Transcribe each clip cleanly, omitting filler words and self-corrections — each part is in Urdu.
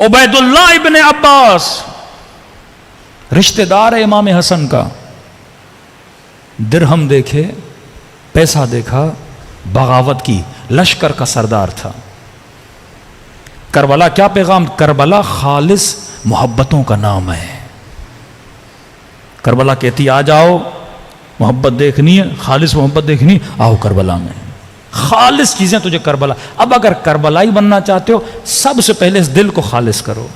عبید اللہ ابن عباس رشتہ دار ہے امام حسن کا، درہم دیکھے، پیسہ دیکھا، بغاوت کی، لشکر کا سردار تھا۔ کربلا کیا پیغام؟ کربلا خالص محبتوں کا نام ہے۔ کربلا کہتی آ جاؤ، محبت دیکھنی ہے، خالص محبت دیکھنی، آؤ کربلا میں، خالص چیزیں تجھے کربلا۔ اب اگر کربلائی بننا چاہتے ہو، سب سے پہلے اس دل کو خالص کرو۔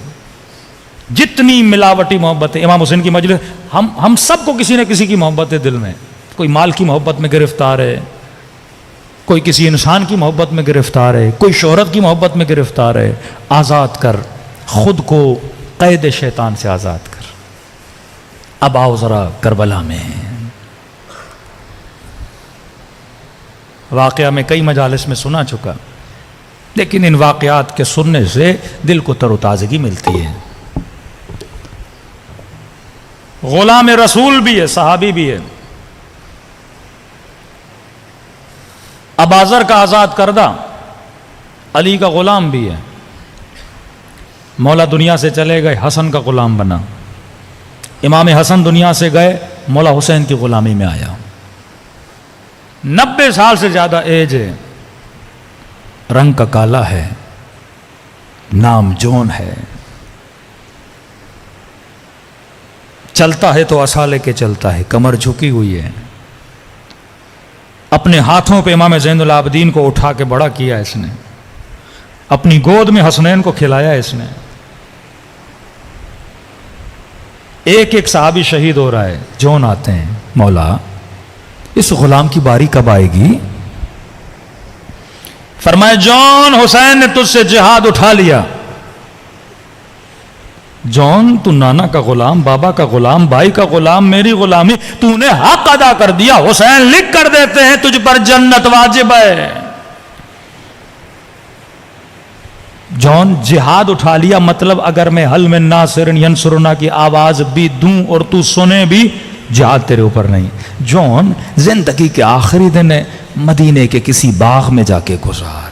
جتنی ملاوٹی محبت ہے، امام حسین کی مجلس، ہم سب کو کسی نہ کسی کی محبت ہے دل میں۔ کوئی مال کی محبت میں گرفتار ہے، کوئی کسی انسان کی محبت میں گرفتار ہے، کوئی شہرت کی محبت میں گرفتار ہے۔ آزاد کر خود کو، قید شیطان سے آزاد کر۔ اب آؤ ذرا کربلا میں۔ واقعہ میں کئی مجالس میں سنا چکا، لیکن ان واقعات کے سننے سے دل کو تر و تازگی ملتی ہے۔ غلام رسول بھی ہے، صحابی بھی ہے، ابازر کا آزاد کردہ، علی کا غلام بھی ہے۔ مولا دنیا سے چلے گئے، حسن کا غلام بنا۔ امام حسن دنیا سے گئے، مولا حسین کی غلامی میں آیا۔ 90 سال سے زیادہ ایج ہے، رنگ کا کالا ہے، نام جون ہے، چلتا ہے تو عصا لے کے چلتا ہے، کمر جھکی ہوئی ہے۔ اپنے ہاتھوں پہ امام زین العابدین کو اٹھا کے بڑا کیا اس نے، اپنی گود میں حسنین کو کھلایا اس نے۔ ایک ایک صحابی شہید ہو رہا ہے، جون آتے ہیں، مولا اس غلام کی باری کب آئے گی؟ فرمائے جون، حسین نے تجھ سے جہاد اٹھا لیا۔ جون، تو نانا کا غلام، بابا کا غلام، بھائی کا غلام، میری غلامی تو نے حق ادا کر دیا۔ حسین لکھ کر دیتے ہیں تجھ پر جنت واجب ہے۔ جون، جہاد اٹھا لیا مطلب اگر میں حل من ناصر ینصرنا کی آواز بھی دوں اور تو سنے بھی، جہاد تیرے اوپر نہیں۔ جون، زندگی کے آخری دن مدینے کے کسی باغ میں جا کے گزار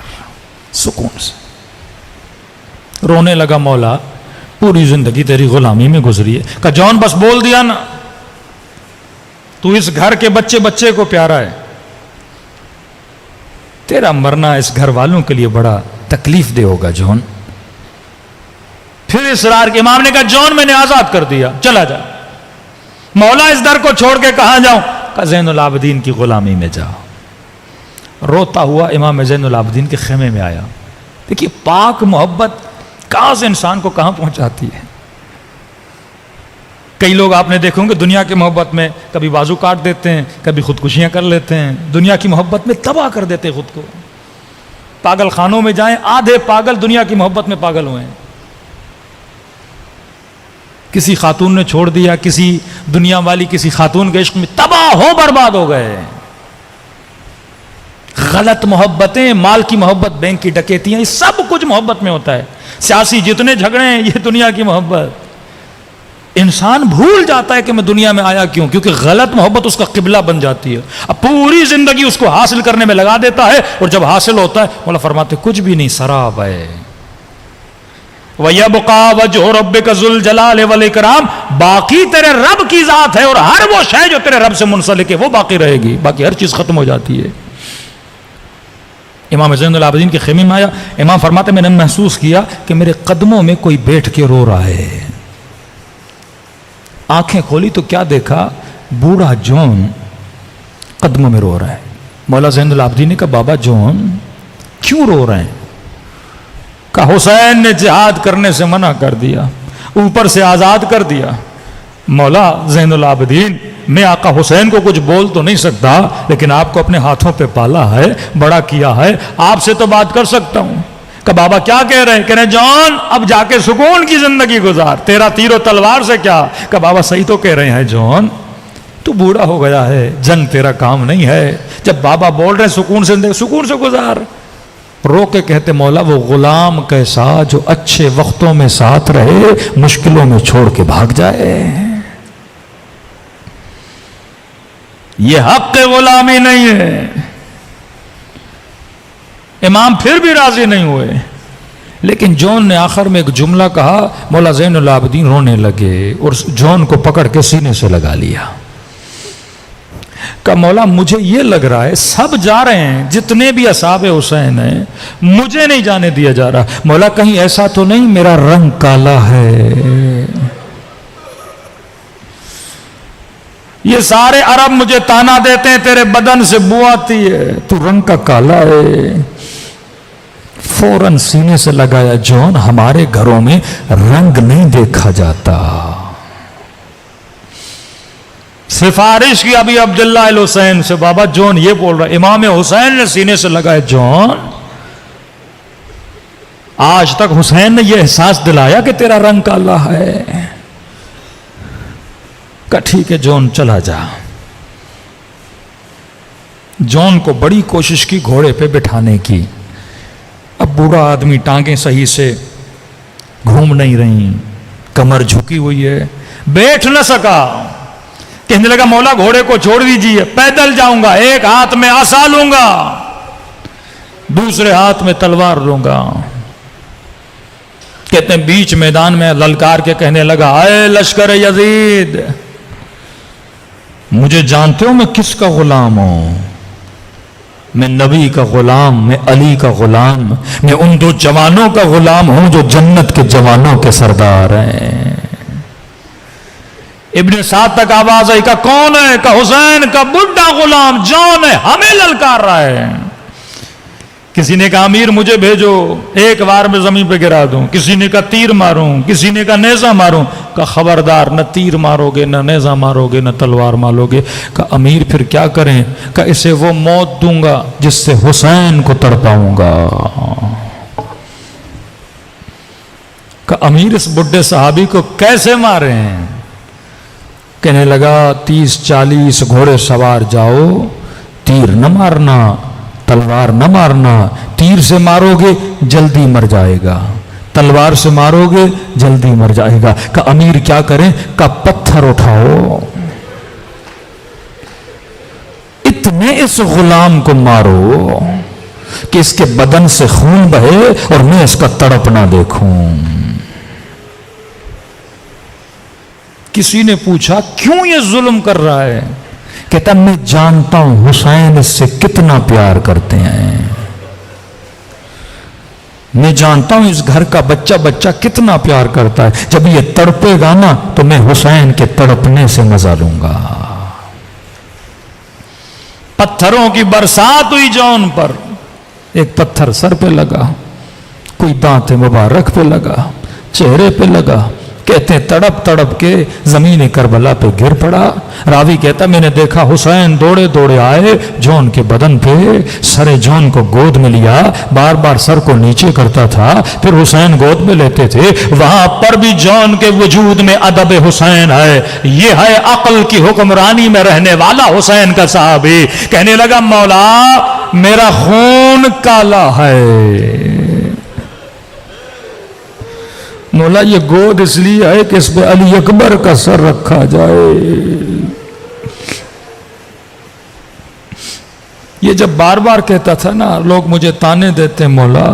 سکون سے۔ رونے لگا، مولا پوری زندگی تیری غلامی میں گزری ہے۔ کہا جون بس بول دیا نا، تو اس گھر کے بچے بچے کو پیارا ہے، تیرا مرنا اس گھر والوں کے لیے بڑا تکلیف دہ ہوگا جون۔ پھر اصرار کے امام نے کہا جون میں نے آزاد کر دیا، چلا جا۔ مولا اس در کو چھوڑ کے کہاں جاؤں؟ کہا زین العابدین کی غلامی میں جاؤ۔ روتا ہوا امام زین العابدین کے خیمے میں آیا۔ دیکھیے پاک محبت کہاں سے انسان کو کہاں پہنچاتی ہے۔ کئی لوگ آپ نے دیکھے ہوں گے دنیا کی محبت میں کبھی بازو کاٹ دیتے ہیں، کبھی خودکشیاں کر لیتے ہیں، دنیا کی محبت میں تباہ کر دیتے ہیں خود کو۔ پاگل خانوں میں جائیں، آدھے پاگل دنیا کی محبت میں پاگل ہوئے ہیں۔ کسی خاتون نے چھوڑ دیا، کسی دنیا والی کسی خاتون کے عشق میں تباہ ہو برباد ہو گئے۔ غلط محبتیں، مال کی محبت، بینک کی ڈکیتیاں، یہ سب کچھ محبت میں ہوتا ہے۔ سیاسی جتنے جھگڑے ہیں یہ دنیا کی محبت۔ انسان بھول جاتا ہے کہ میں دنیا میں آیا کیوں، کیونکہ غلط محبت اس کا قبلہ بن جاتی ہے۔ اب پوری زندگی اس کو حاصل کرنے میں لگا دیتا ہے، اور جب حاصل ہوتا ہے مولا فرماتے کچھ بھی نہیں، سراب ہے۔ وَيَبْقَى وَجْهُ رَبِّكَ ذُو الْجَلَالِ وَالْإِكْرَامِ، باقی تیرے رب کی ذات ہے، اور ہر وہ شے جو تیرے رب سے منسلک ہے وہ باقی رہے گی، باقی ہر چیز ختم ہو جاتی ہے۔ امام زین العابدین کے خیمے میں آیا، امام فرماتے میں نے محسوس کیا کہ میرے قدموں میں کوئی بیٹھ کے رو رہا ہے۔ آنکھیں کھولی تو کیا دیکھا، بوڑھا جون قدموں میں رو رہا ہے۔ مولا زین العابدین نے کہا بابا جون کیوں رو رہے ہیں؟ کہا حسین نے جہاد کرنے سے منع کر دیا، اوپر سے آزاد کر دیا۔ مولا زین العابدین، میں آقا حسین کو کچھ بول تو نہیں سکتا، لیکن آپ کو اپنے ہاتھوں پہ پالا ہے، بڑا کیا ہے، آپ سے تو بات کر سکتا ہوں۔ کہ بابا کیا کہہ رہے ہیں؟ کہہ رہے ہیں جون اب جا کے سکون کی زندگی گزار، تیرا تیر و تلوار سے کیا۔ کہ بابا صحیح تو کہہ رہے ہیں جون، تو بوڑھا ہو گیا ہے، جنگ تیرا کام نہیں ہے، جب بابا بول رہے ہیں سکون سے گزار۔ رو کے کہتے مولا وہ غلام کیسا جو اچھے وقتوں میں ساتھ رہے، مشکلوں میں چھوڑ کے بھاگ جائے۔ یہ حق غلامی نہیں ہے۔ امام پھر بھی راضی نہیں ہوئے۔ لیکن جون نے آخر میں ایک جملہ کہا، مولا زین العابدین رونے لگے اور جون کو پکڑ کے سینے سے لگا لیا. کہ مولا مجھے یہ لگ رہا ہے سب جا رہے ہیں، جتنے بھی اصحاب حسین ہیں، مجھے نہیں جانے دیا جا رہا. مولا کہیں ایسا تو نہیں میرا رنگ کالا ہے؟ یہ سارے عرب مجھے تانا دیتے ہیں تیرے بدن سے بو آتی ہے، تو رنگ کا کالا ہے. فوراً سینے سے لگایا، جون ہمارے گھروں میں رنگ نہیں دیکھا جاتا. سفارش کی ابھی عبداللہ الحسین سے، بابا جون یہ بول رہا ہے. امام حسین نے سینے سے لگایا، جون آج تک حسین نے یہ احساس دلایا کہ تیرا رنگ کالا ہے؟ کہا ٹھیک ہے جون چلا جا. جون کو بڑی کوشش کی گھوڑے پہ بٹھانے کی. اب بوڑھا آدمی، ٹانگیں صحیح سے گھوم نہیں رہی، کمر جھکی ہوئی ہے، بیٹھ نہ سکا. کہنے لگا مولا گھوڑے کو چھوڑ دیجیے، پیدل جاؤں گا، ایک ہاتھ میں عصا لوں گا، دوسرے ہاتھ میں تلوار لوں گا. کہتے ہیں بیچ میدان میں للکار کے کہنے لگا، اے لشکر یزید، مجھے جانتے ہو میں کس کا غلام ہوں؟ میں نبی کا غلام، میں علی کا غلام، میں ان دو جوانوں کا غلام ہوں جو جنت کے جوانوں کے سردار ہیں. ابن سعد تک آواز آئی، کا کون ہے؟ کا حسین کا بڈھا غلام جون ہے، ہمیں للکار رہا ہے. کسی نے کہا امیر مجھے بھیجو، ایک بار میں زمین پہ گرا دوں. کسی نے کہا تیر ماروں، کسی نے کہا نیزہ ماروں. کہا خبردار، نہ تیر مارو گے، نہ نیزہ مارو گے، نہ تلوار مارو گے. کہا امیر پھر کیا کریں؟ کہا اسے وہ موت دوں گا جس سے حسین کو تڑپاؤں گا. کہا امیر اس بڈھے صحابی کو کیسے مارے ہیں؟ کہنے لگا 30-40 گھوڑے سوار جاؤ، تیر نہ مارنا، تلوار نہ مارنا. تیر سے مارو گے جلدی مر جائے گا، تلوار سے مارو گے جلدی مر جائے گا. کہ امیر کیا کریں؟ کہ پتھر اٹھاؤ، اتنے اس غلام کو مارو کہ اس کے بدن سے خون بہے اور میں اس کا تڑپنا دیکھوں. کسی نے پوچھا کیوں یہ ظلم کر رہا ہے؟ کہتا میں جانتا ہوں حسین اس سے کتنا پیار کرتے ہیں، میں جانتا ہوں اس گھر کا بچہ کتنا پیار کرتا ہے. جب یہ تڑپے گا نا تو میں حسین کے تڑپنے سے مزہ لوں گا. پتھروں کی برسات ہوئی جون پر. ایک پتھر سر پہ لگا، کوئی دانت مبارک پہ لگا، چہرے پہ لگا. کہتے ہیں تڑپ تڑپ کے زمین کربلا پہ گر پڑا. راوی کہتا میں نے دیکھا حسین دوڑے دوڑے آئے جون کے بدن پہ، سر جون کو گود میں لیا، بار بار سر کو نیچے کرتا تھا، پھر حسین گود میں لیتے تھے. وہاں پر بھی جون کے وجود میں ادب حسین ہے. یہ ہے عقل کی حکمرانی میں رہنے والا حسین کا صحابی. کہنے لگا مولا میرا خون کالا ہے. مولا یہ گود اس لیے ہے کہ اس پہ علی اکبر کا سر رکھا جائے. یہ جب بار بار کہتا تھا نا لوگ مجھے تانے دیتے مولا،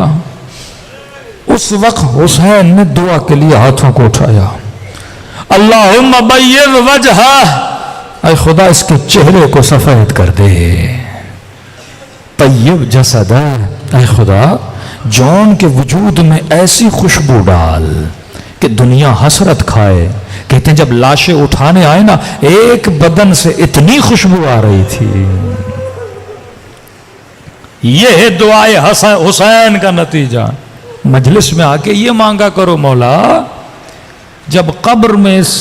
اس وقت حسین نے دعا کے لیے ہاتھوں کو اٹھایا، اللہم بیض وجہہ، اے خدا اس کے چہرے کو سفید کر دے، طیب جسدہ، اے خدا جون کے وجود میں ایسی خوشبو ڈال کہ دنیا حسرت کھائے. کہتے ہیں جب لاشیں اٹھانے آئے نا ایک بدن سے اتنی خوشبو آ رہی تھی. یہ ہے دعائے حسین کا نتیجہ. مجلس میں آ کے یہ مانگا کرو مولا جب قبر میں اس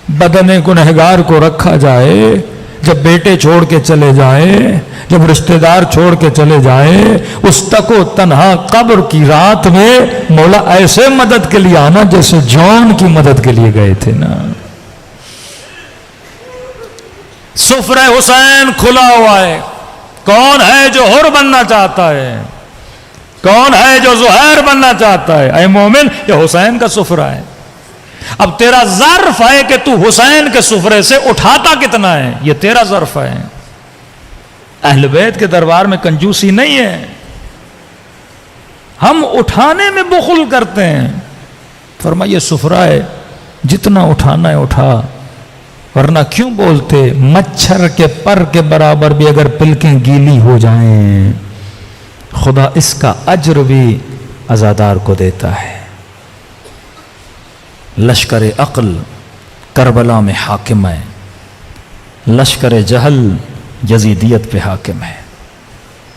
بدن گنہگار کو رکھا جائے، جب بیٹے چھوڑ کے چلے جائیں، جب رشتہ دار چھوڑ کے چلے جائیں، اس تک و تنہا قبر کی رات میں مولا ایسے مدد کے لیے آنا جیسے جون کی مدد کے لیے گئے تھے نا. سفرہ حسین کھلا ہوا ہے. کون ہے جو حر بننا چاہتا ہے؟ کون ہے جو زہیر بننا چاہتا ہے؟ اے مومن یہ حسین کا سفرہ ہے. اب تیرا ظرف ہے کہ تو حسین کے سفرے سے اٹھاتا کتنا ہے، یہ تیرا ظرف ہے. اہل بیت کے دربار میں کنجوسی نہیں ہے. ہم اٹھانے میں بخل کرتے ہیں. فرمایا سفرہ ہے جتنا اٹھانا ہے اٹھا، ورنہ کیوں بولتے مچھر کے پر کے برابر بھی اگر پلکیں گیلی ہو جائیں خدا اس کا اجر بھی عزادار کو دیتا ہے. لشکر عقل کربلا میں حاکم ہے، لشکر جہل یزیدیت پہ حاکم ہے.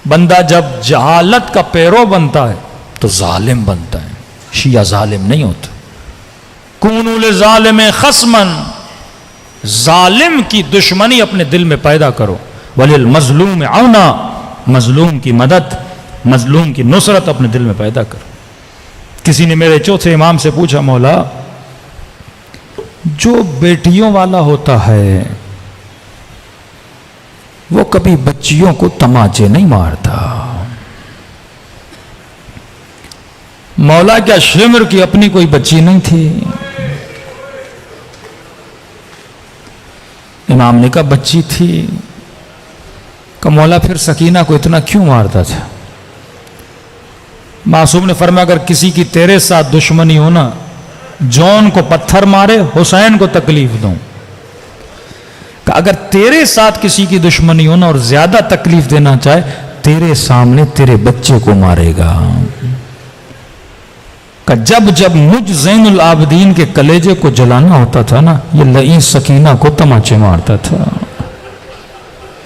بندہ جب جہالت کا پیرو بنتا ہے تو ظالم بنتا ہے. شیعہ ظالم نہیں ہوتا. کونوا للظالم خصما، ظالم کی دشمنی اپنے دل میں پیدا کرو. وللمظلوم عونا، مظلوم کی مدد، مظلوم کی نصرت اپنے دل میں پیدا کرو. کسی نے میرے چوتھے امام سے پوچھا مولا جو بیٹیوں والا ہوتا ہے وہ کبھی بچیوں کو تماچے نہیں مارتا. مولا کیا شمر کی اپنی کوئی بچی نہیں تھی؟ امام نے کہا بچی تھی. کہ مولا پھر سکینہ کو اتنا کیوں مارتا تھا؟ معصوم نے فرمایا اگر کسی کی تیرے ساتھ دشمنی ہونا، جون کو پتھر مارے حسین کو تکلیف دوں. کہ اگر تیرے ساتھ کسی کی دشمنی ہونا اور زیادہ تکلیف دینا چاہے تیرے سامنے تیرے بچے کو مارے گا. کہ جب جب مجھ زین العابدین کے کلیجے کو جلانا ہوتا تھا نا یہ لئیم سکینہ کو تماچے مارتا تھا.